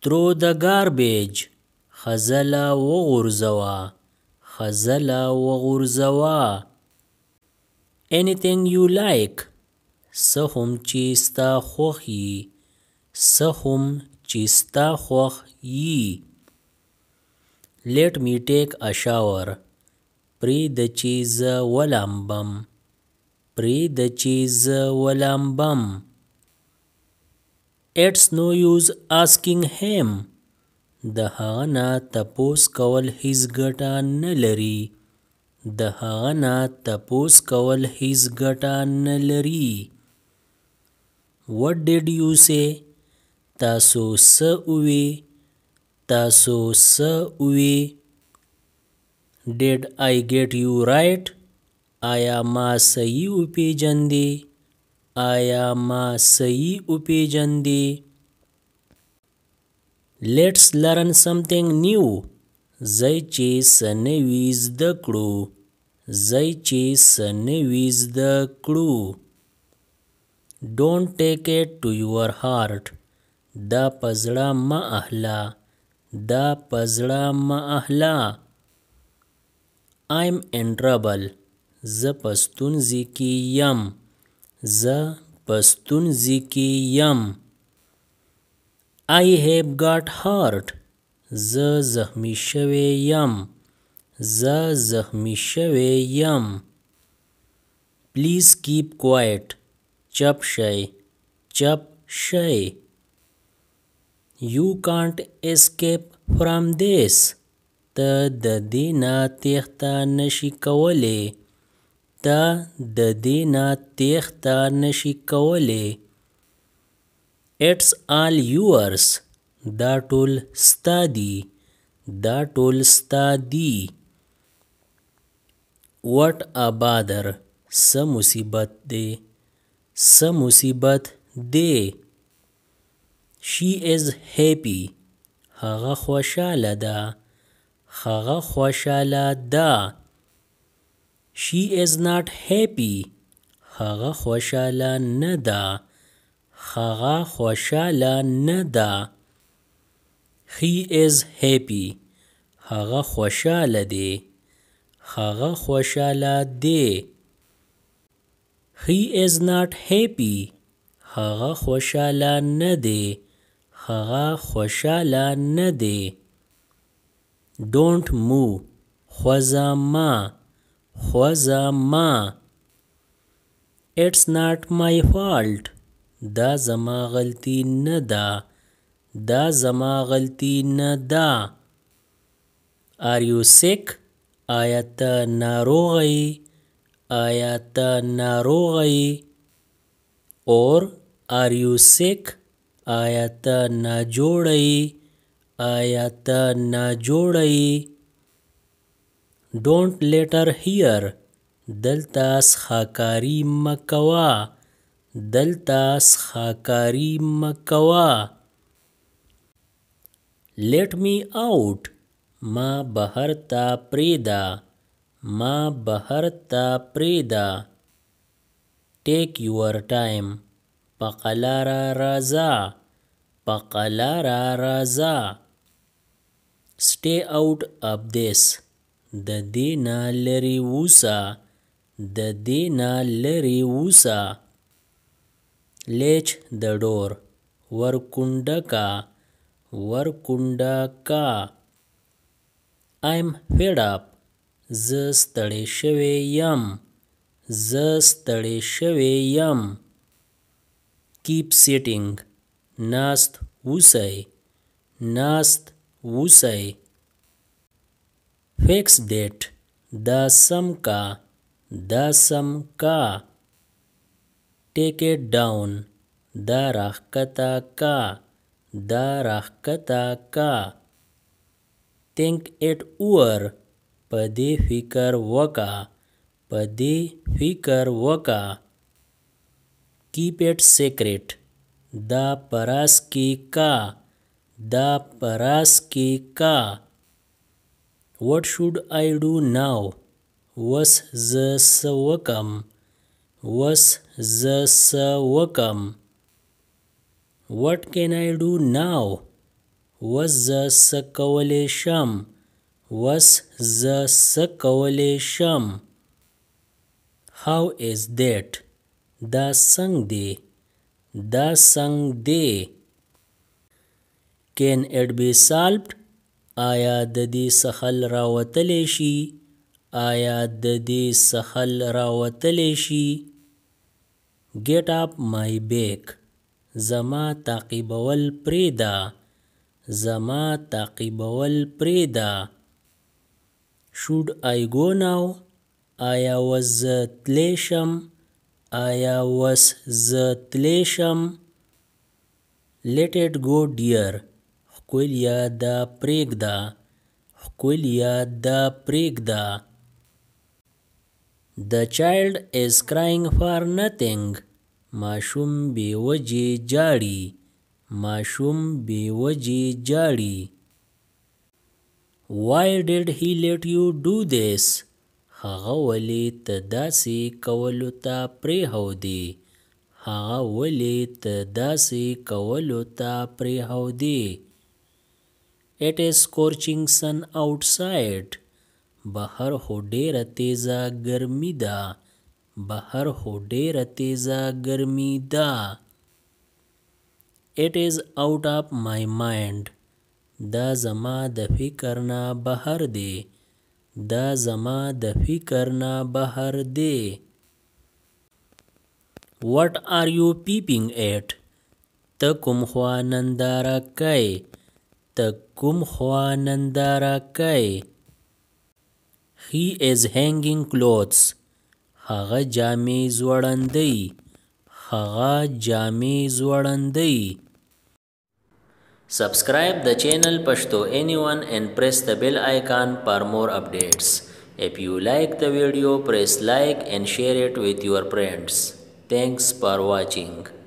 throw the garbage خزله وغورځوه خزله وغورځوه anything you like څه هم چې ستا خوښ یي څه هم چې ستا خوښ یي let me take a shower پرېږده چې زه ولامبم پرېږده چې زه ولامبم It's no use asking him د هغه نه تپوس کول هیڅ ګټه نه لري د هغه نه تپوس کول هیڅ ګټه نه لري What did you say تاسو څه ووی تاسو څه ووی Did I get you right آیا ما صحیح وپېژندې آیا ما صحیح وپېژندې Let's learn something new ځئ چې څه نوي زده کړو ځئ چې څه نوي زده کړو Don't take it to your heart دا په زړه مه اخله دا په زړه مه اخله I'm in trouble زه په ستونزې کې یم زه په ستونزې کې یم I have got hurt زه زخمی شوی یم زه زخمی شوی یم Please keep quiet چپ شئ چپ شئ You can't escape from this ته د دې نه تېښته نشي کولی ته د دې نه تېښته نشي کولی It's all yours دا ټول ستا دي دا ټول ستا دي What a bother څه مصیبت دی څه مصیبت دی She is happy هغه خوشاله ده هغه خوشاله ده She is not happy هغه خوشاله نه ده هغه خوشاله نه ده He is happy هغه خوشاله دی هغه خوشاله دی He is not happy هغه خوشاله نه دی هغه خوشاله نه دی Don't move خوځه مه خوځه مه It's not my fault دا زما غلطی نه ده دا زما غلطی نه ده Are you sick آیا ته ناروغه یې آیا ته ناروغه یې Or are you sick آیا ته ناجوړه یې آیا ته ناجوړه یې Don't let her hear دلته څښاکاري مه کوه دلته څښاکاري مه کوه Let me out ما بهر ته پرېږده ما بهر ته پرېږده Take your time په قلاره راځه په قلاره راځه Stay out of this د دې نه لرې اوسه د دې نه لرې اوسه Latch the door ور کونډه کا ور کونډه کا I'm fed up زه ستړی شوی یم زه ستړی شوی یم Keep sitting ناست اوسئ ناست اوسئ Fix that دا سم کا دا سم کا Take it down دا راښکته کا دا راښکته کا Think it over په دې فکر وکړه په دې فکر وکړه Keep it secret دا پراس کې کا دا پراس کې کا What should I do now وس زه څه وکم وس زه څه وکم What can I do now وس زه څه کولی شم. وس زه څه کولی شم. How is that? دا څنګه دی. دا څنګه دی. Can it be solved? آیا د دې څخه حل راوتلی شي. آیا د دې څخه حل راوتلی شي. Get up my back. زما تعقیبول پرېږده. زما تعقیبول پرېږده. Should I go now? آیا اوس زه تلی شم. آیا اوس زه تلی شم. Let it go dear. ښکليه دا پرېږده. ښکليه دا پرېږده. The child is crying for nothing. ماشوم بې وجې جاړي. ماشوم بې وجې جاړي. Why did he let you do this? هغه ولې ته داسې کولو ته پرېښودې. هغه ولې ته داسې کولو ته پرېښودې. It is scorching sun outside. بهر خو ډېره تیزه ګرمي ده. بهر خو ډېره تیزه ګرمي ده. It is out of my mind. دا زما د فکر نه بهر دی. دا زما د فکر نه بهر دی. What are you peeping at? ته کوم خوا ننداره کوې. ته کوم خوا ننداره کوې. He is hanging clothes. هغه جامې ځوړندوي. هغه جامې ځوړندوي. Subscribe the channel Pashto Anyone and press the bell icon for more updates. If you like the video, press like and share it with your friends. Thanks for watching.